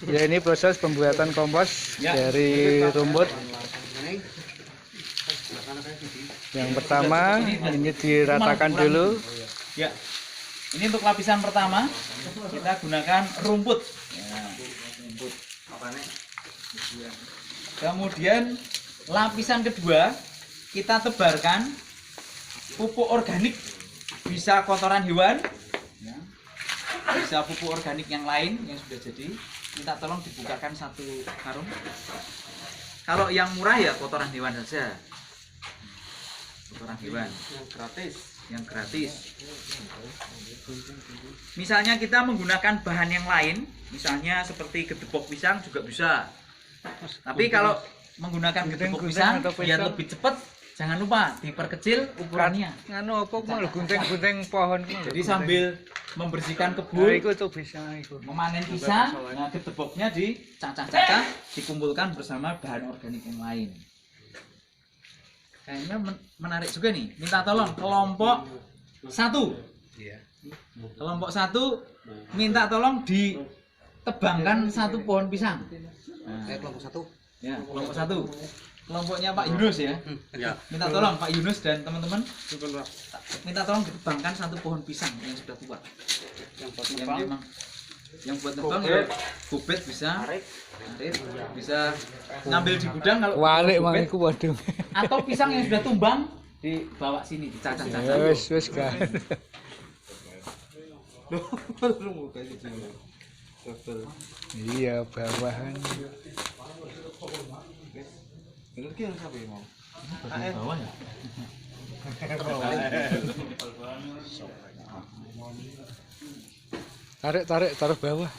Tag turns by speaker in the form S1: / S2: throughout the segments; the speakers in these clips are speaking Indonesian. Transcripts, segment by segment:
S1: Ya, ini proses pembuatan kompos dari rumput. Yang pertama ini diratakan dulu.
S2: Ya. Ini untuk lapisan pertama kita gunakan rumput. Ya, rumput. Kemudian lapisan kedua kita tebarkan pupuk organik, bisa kotoran hewan, ya, bisa pupuk organik yang lain yang sudah jadi. Minta tolong dibukakan satu karung. Kalau yang murah ya kotoran hewan saja, kotoran hewan yang gratis. Misalnya kita menggunakan bahan yang lain, misalnya seperti gedebok pisang juga bisa. Tapi kalau menggunakan gedebok pisang biar lebih cepat, jangan lupa diperkecil ukurannya.
S1: Nganu apa mau gunting-gunting pohon.
S2: Jadi sambil membersihkan
S1: Nah,
S2: kebun,
S1: itu tuh bisa itu.
S2: memanen pisang, nah gedeboknya dicacah-cacah, dikumpulkan bersama bahan organik yang lain. Kayaknya menarik juga nih. Minta tolong kelompok 1. Kelompok 1 minta tolong ditebangkan satu pohon pisang. Nah,
S3: Kelompok 1.
S2: ya, kelompok 1. Kelompoknya Pak Yunus ya. Minta tolong Pak Yunus dan teman-teman minta tolong ditebangkan satu pohon pisang yang sudah tua. Yang buat nebang ya kubet bisa, arit bisa ngambil di gudang kalau
S1: Walik
S2: kubet.
S1: mangiku waduh.
S2: Atau pisang yang sudah tumbang dibawa sini dicacah-cacah.
S1: Wes kan. Iya, bawahan.
S2: Bawah ya.
S1: Tarik taruh bawah.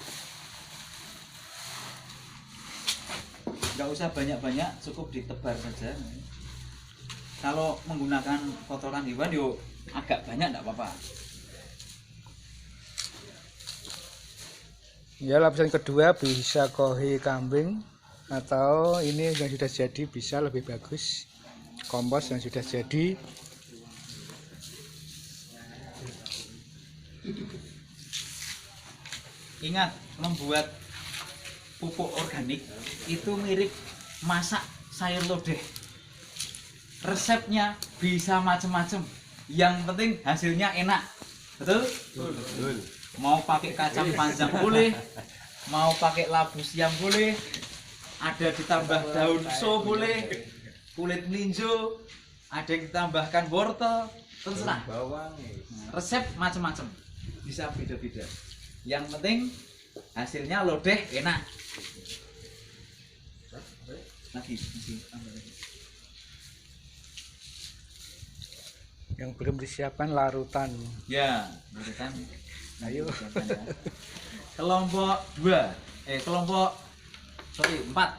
S2: Nggak usah banyak-banyak, cukup ditebar saja. Kalau menggunakan kotoran hewan yo agak banyak nggak apa-apa.
S1: Ya, lapisan kedua bisa kohi kambing atau ini yang sudah jadi bisa lebih bagus. Kompos yang sudah jadi.
S2: Ingat, membuat pupuk organik itu mirip masak sayur lodeh. Resepnya bisa macam-macam. Yang penting hasilnya enak. Betul? Betul. Mau pakai kacang panjang boleh, mau pakai labu siam boleh, ada ditambah daun so boleh, kulit melinjo, ada yang ditambahkan wortel, terserah. Resep macam-macam, bisa beda-beda. Yang penting hasilnya lodeh enak. Lagi, tambah lagi.
S1: Yang belum disiapkan larutan.
S2: Ya, larutan.
S1: Ayo.
S2: Kelompok 4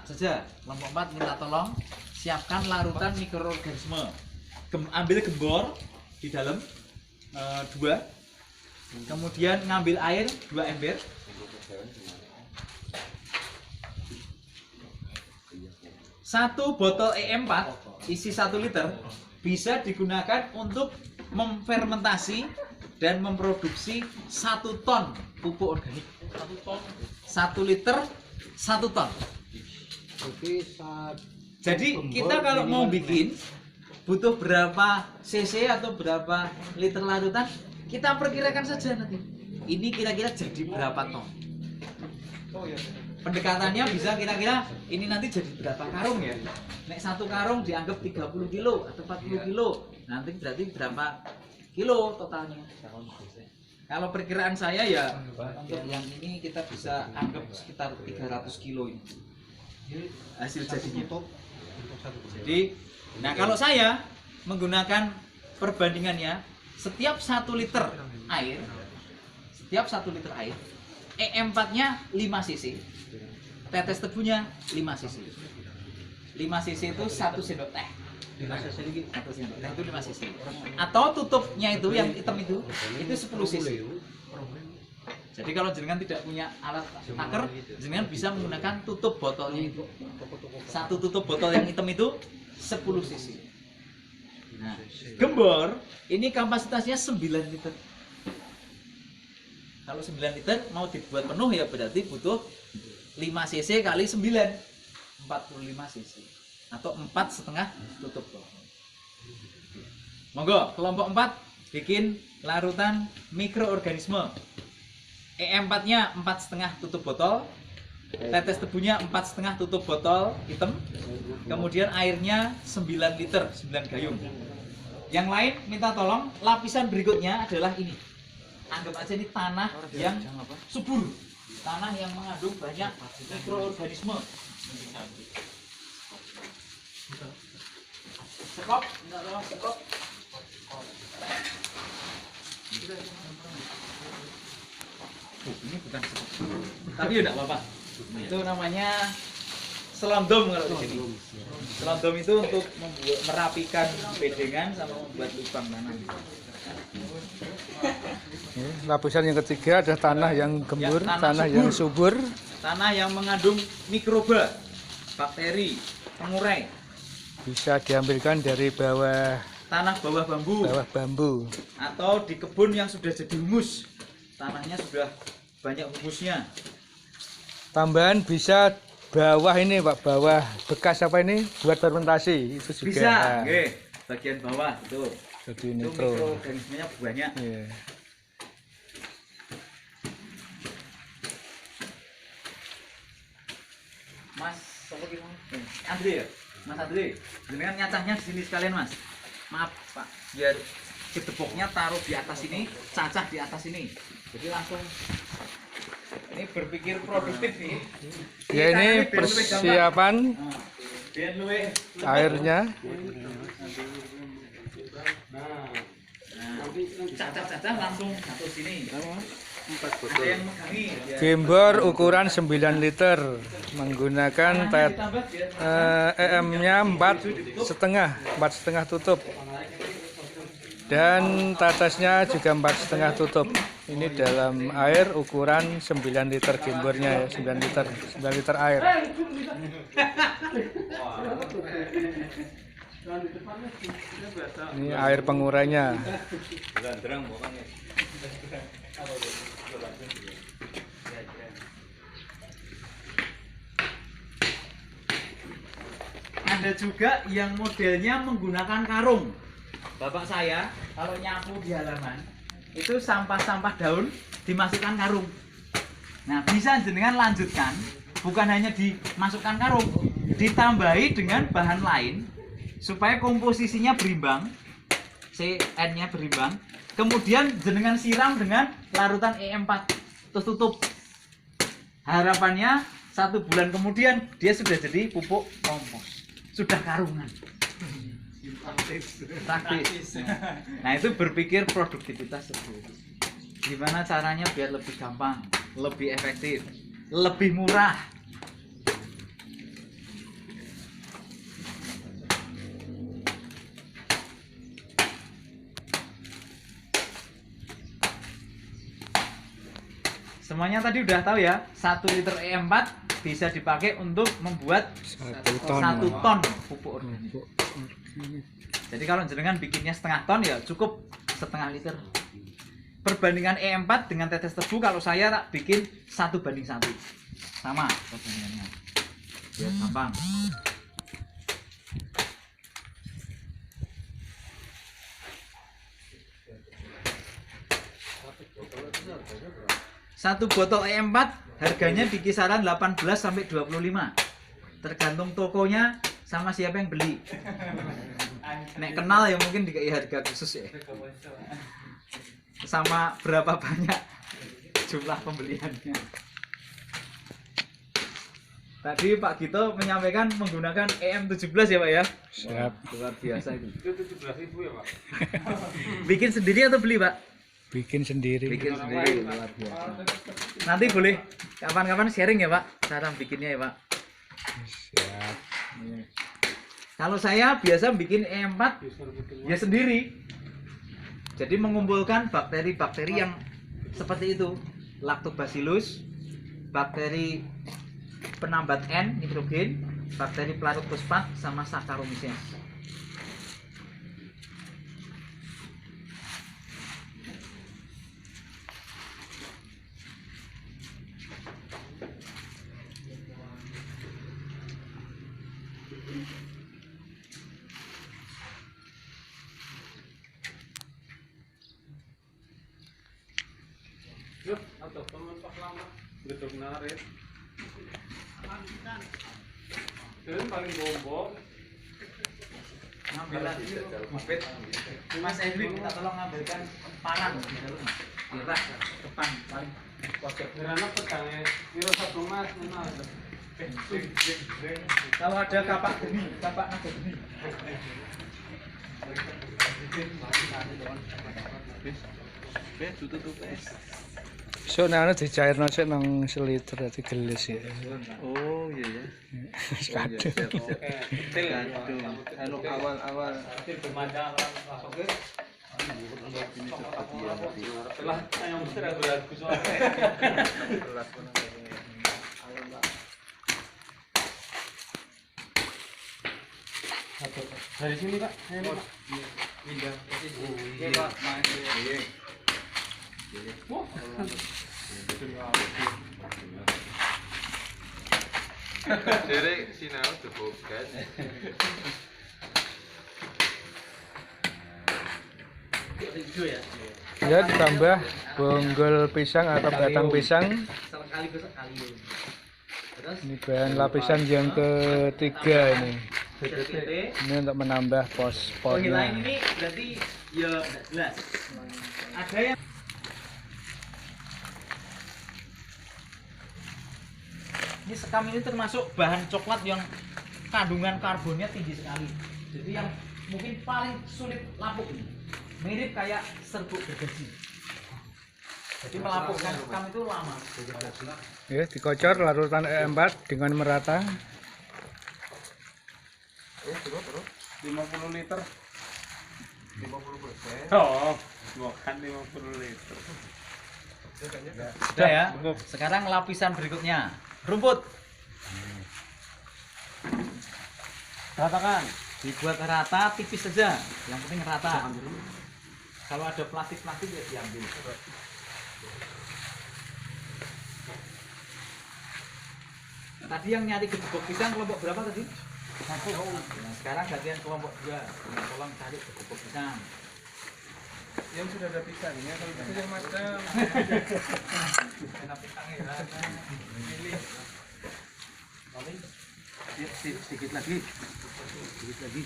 S2: saja. Kelompok 4 minta tolong siapkan larutan mikroorganisme. Ambil gembor di dalam 2. Kemudian ngambil air 2 ember. Satu botol EM4 isi 1 liter bisa digunakan untuk memfermentasi dan memproduksi 1 ton pupuk organik. 1 liter 1 ton. Jadi kita kalau mau bikin butuh berapa cc atau berapa liter larutan, kita perkirakan saja nanti. Ini kira-kira jadi berapa ton. Pendekatannya bisa kira-kira ini nanti jadi berapa karung ya. Nek 1 karung dianggap 30 kilo atau 40 kilo. Nanti berarti berapa kilo totalnya. Kalau perkiraan saya ya untuk yang ini kita bisa anggap sekitar 300 kilo ini hasil jadinya. Jadi, nah kalau saya menggunakan perbandingannya setiap 1 liter air, EM4-nya 5 cc, tetes tebunya 5 cc. 5 cc itu 1 sendok teh. 1 sendok teh itu 5 cc. Atau tutupnya itu yang hitam itu 10 cc. Jadi kalau jenengan tidak punya alat taker, jenengan bisa menggunakan tutup botolnya itu. Satu tutup botol yang hitam itu 10 cc. Nah, gembor ini kapasitasnya 9 liter. Kalau 9 liter mau dibuat penuh ya berarti butuh 5 cc kali 9 45 cc atau 4,5 tutup botol. Monggo kelompok 4 bikin larutan mikroorganisme. EM4 nya 4,5 tutup botol, tetes tebunya 4,5 tutup botol hitam, kemudian airnya 9 liter 9 gayung. Yang lain minta tolong lapisan berikutnya adalah ini. Anggap aja ini tanah yang subur, tanah yang mengandung banyak mikroorganisme. Sekop, minta tolong sekop. Ini bukan sekop, tapi udah apa-apa. Itu namanya selondom kalau di sini. Selondom itu untuk merapikan bedengan sama membuat lubang tanam.
S1: Lapisan yang ketiga adalah tanah yang gembur,
S2: Ya,
S1: tanah yang subur.
S2: Tanah yang mengandung mikroba, bakteri, pengurai.
S1: Bisa diambilkan dari bawah
S2: Tanah bawah bambu atau di kebun yang sudah jadi humus. Tanahnya sudah banyak humusnya.
S1: Tambahan bisa bawah ini Pak, bawah bekas apa ini buat fermentasi itu juga.
S2: Bisa, oke. Bagian bawah itu.
S1: Jadi
S2: Itu
S1: nitro.
S2: mikroorganismenya banyak.
S1: Iya.
S2: Mas, siapa gitu? Andre ya? Mas Andre, dengan nyacahnya di sini sekalian Mas. Maaf Pak, biar gedepoknya taruh di atas ini, cacah di atas ini. Jadi langsung ini berpikir produktif nih.
S1: Ya ini persiapan
S2: Nah, biar luwe.
S1: airnya.
S2: Nah, cacah-cacah langsung satu sini. Ada yang megangi. biar-
S1: Gembor ukuran 9 liter menggunakan
S2: Ditambah biar
S1: EM-nya 4,5 tutup dan tetesnya juga 4,5 tutup. Ini dalam air ukuran 9 liter gembornya ya, 9 liter air. Ini air pengurainya.
S2: Ada juga yang modelnya menggunakan karung. Bapak saya kalau nyapu di halaman itu sampah-sampah daun dimasukkan karung. Nah, bisa jenengan lanjutkan, bukan hanya dimasukkan karung, ditambahi dengan bahan lain supaya komposisinya berimbang, CN-nya berimbang. Kemudian jenengan siram dengan larutan EM4, terus tutup. Harapannya 1 bulan kemudian dia sudah jadi pupuk kompos, sudah karungan. Praktis. Nah, itu berpikir produktivitas seperti gimana caranya biar lebih gampang, lebih efektif, lebih murah. Semuanya tadi udah tahu ya, 1 liter E4 bisa dipakai untuk membuat 1 ton pupuk organik. Jadi kalau jenengan bikinnya setengah ton ya cukup setengah liter. Perbandingan E4 dengan tetes tebu kalau saya tak bikin 1:1. Sama perbandingannya. Biar gampang. Satu botol E4 harganya di kisaran 18 sampai 25. Tergantung tokonya sama siapa yang beli. Nek kenal ya mungkin dikai harga khusus ya. Sama berapa banyak jumlah pembeliannya. Tadi Pak Gito menyampaikan menggunakan EM17 ya Pak ya.
S1: Siap.
S2: Luar biasa itu.
S3: Itu 17.000 ya Pak?
S2: Bikin sendiri atau beli Pak?
S1: Bikin sendiri.
S2: Bikin sendiri, luar biasa. Nanti boleh kapan-kapan sharing ya Pak, cara bikinnya ya Pak.
S1: Siap.
S2: Kalau saya biasa bikin E4 ya sendiri. Jadi mengumpulkan bakteri-bakteri yang seperti itu, Lactobacillus, bakteri penambat N nitrogen, bakteri pelarut fosfat, sama Saccharomyces.
S3: mentok lama gedung narik. Itu paling gombong.
S2: Ngambil lagi Mas Mas Edwin minta tolong ngambilkan panan di dalam. Iya Pak, depan paling pojok.
S3: Karena petangnya kira satu mas mana ada.
S2: Kalau ada kapak geni, kapak naga geni.
S1: So nek dicairno sik nang seliter dadi gelis ya.
S4: Oh iya ya.
S1: Kadung.
S4: Anu awal-awal
S3: Oke. Setelah yang mesti ragu-ragu soalnya. Dari sini Pak, ini Pak.
S2: Pindah posisi. Oke Pak, main.
S4: Derek sinau dibuka.
S2: Itu ya.
S1: Ya ditambah bonggol pisang atau batang pisang.
S2: Sekali sekali. Terus
S1: Ini bahan lapisan yang ketiga ini.
S2: titik.
S1: Ini untuk menambah
S2: Oh, yang lain
S1: pos-posnya.
S2: ini berarti ya enggak jelas. Ada yang ini sekam ini termasuk bahan coklat yang kandungan karbonnya tinggi sekali. Jadi yang mungkin paling sulit lapuk ini. Mirip kayak serbuk gergaji. Jadi melapukkan sekam itu lama.
S1: Ya, dikocor larutan E4 dengan merata.
S3: 50 liter. 50%. Oh, bukan 50 liter.
S2: Sudah ya. Sekarang lapisan berikutnya. Rumput.
S3: Ratakan.
S2: Dibuat rata tipis saja. Yang penting rata. Kalau ada plastik-plastik ya diambil. Tadi yang nyari gebuk pisang kelompok berapa tadi? Satu. Nah, sekarang gantian kelompok 2. Nah, tolong cari gebuk pisang.
S4: Yang sudah ada pisangnya kalau bisa yang macam.
S2: Enak pisangnya. Pilih. Sedikit lagi. Sedikit lagi.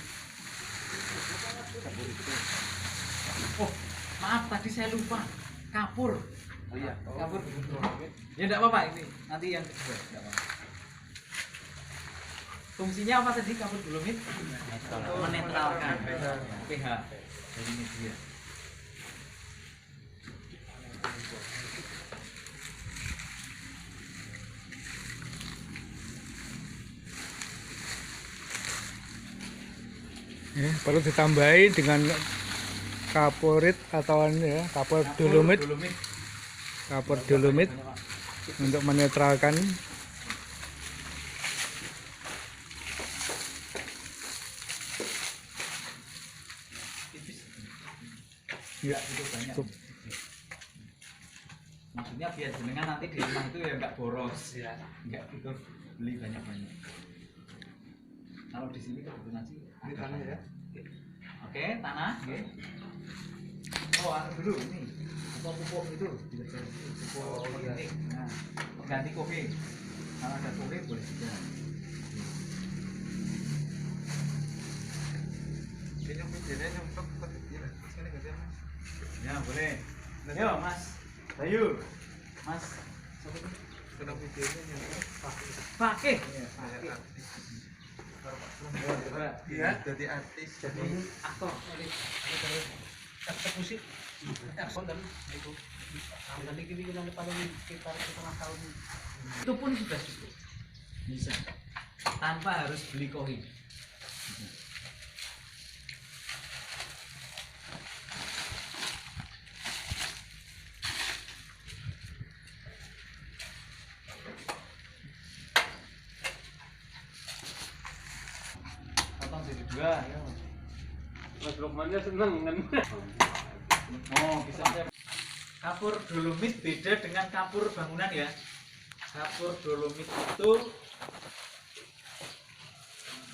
S2: Oh, maaf tadi saya lupa. Kapur.
S4: Oh iya.
S2: Kapur. Ya enggak apa-apa ini. Nanti yang kedua. Enggak apa-apa. Fungsinya apa tadi kapur dolomit? Menetralkan pH dari media.
S1: Ya, perlu ditambahi dengan kapurit atau ya, kapur dolomit untuk menetralkan. Ya,
S2: Itu banyak.
S1: cukup.
S2: Maksudnya biar jenengan nanti di rumah itu ya enggak boros ya, enggak gitu beli banyak-banyak. Kalau di sini kebetulan sih
S4: Ini tanah ya.
S2: Oke, tanah, oke. Oh, anu dulu ini. Pupuk itu, pupuk organik. Nah, ganti kopi. Kalau ada kopi boleh juga.
S4: Ini yang pinggirnya nyemplung ke kecil. Sini enggak sih, Mas?
S2: Ya, boleh. Yo, Mas. Bayu. Mas. Siapa itu?
S4: Kalau pinggirnya nyemplung
S2: Pakai.
S4: pakai.
S2: Coba.
S4: Iya, jadi artis, jadi
S2: Aktor.
S1: Eksekusi.
S2: Itu pun sudah cukup. Bisa. Tanpa harus beli koin. Potong jadi 2 ya.
S3: Mas Lukmannya seneng kan?
S2: Oh, bisa. Kapur dolomit beda dengan kapur bangunan ya. Kapur dolomit itu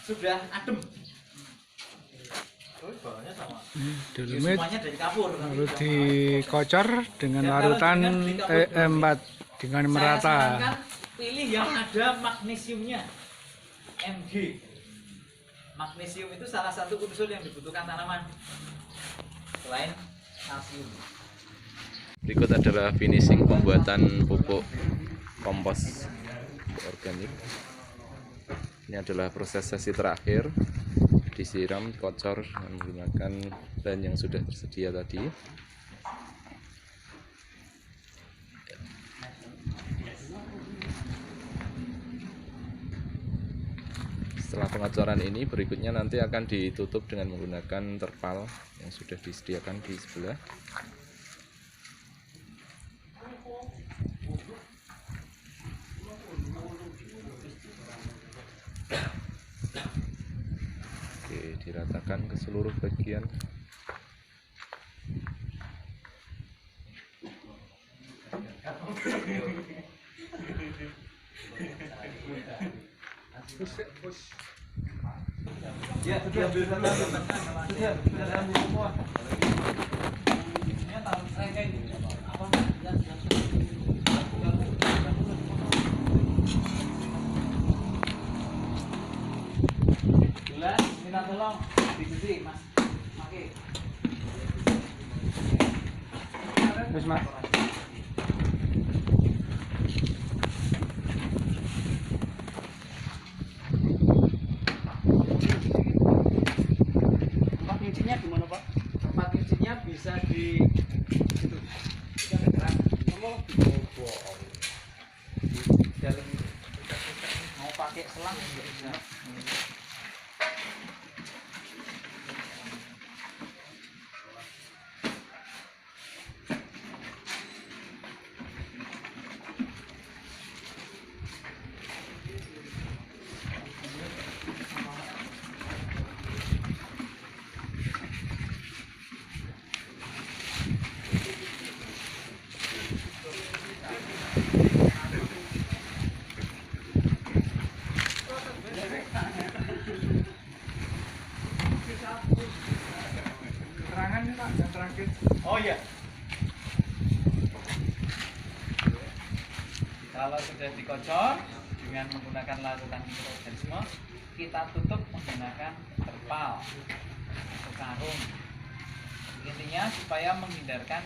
S2: sudah adem.
S1: Dolomit
S2: Semuanya dari kapur.
S1: lalu dikocor dengan larutan E4 dengan
S2: Saya
S1: merata.
S2: sarankan pilih yang ada magnesiumnya. Mg. Magnesium itu salah satu unsur yang dibutuhkan tanaman selain kalsium.
S5: Berikut adalah finishing pembuatan pupuk kompos organik. Ini adalah proses sesi terakhir, disiram, kocor dengan menggunakan bahan yang sudah tersedia tadi. Setelah pengocoran ini, berikutnya nanti akan ditutup dengan menggunakan terpal yang sudah disediakan di sebelah. Oke, diratakan ke seluruh bagian.
S2: Ya, sudah ambil sana. Sudah ambil semua. Ini tahu saya kayak gini. Apa? Bulan, minta tolong dicuci, Mas. Oke.
S1: Terus Mas.
S2: Tempat nyucinya di mana, Pak? Tempat nyucinya bisa di situ. Bisa gerak. Di dalam itu. Mau pakai selang juga bisa.
S1: Terangan nih Pak, yang terakhir.
S2: Oh iya. Kalau sudah dikocor dengan menggunakan larutan mikroorganisme, kita tutup menggunakan terpal atau karung. Intinya supaya menghindarkan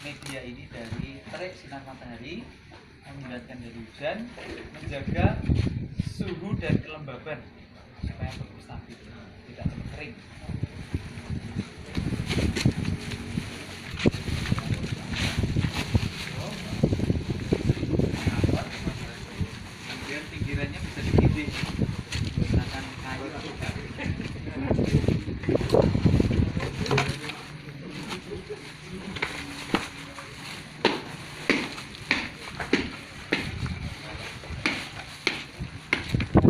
S2: media ini dari terik sinar matahari, menghindarkan dari hujan, menjaga suhu dan kelembaban supaya tetap stabil, tidak kering. Biar pinggirannya bisa digiling menggunakan kayu atau kayu.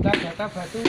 S1: Data batu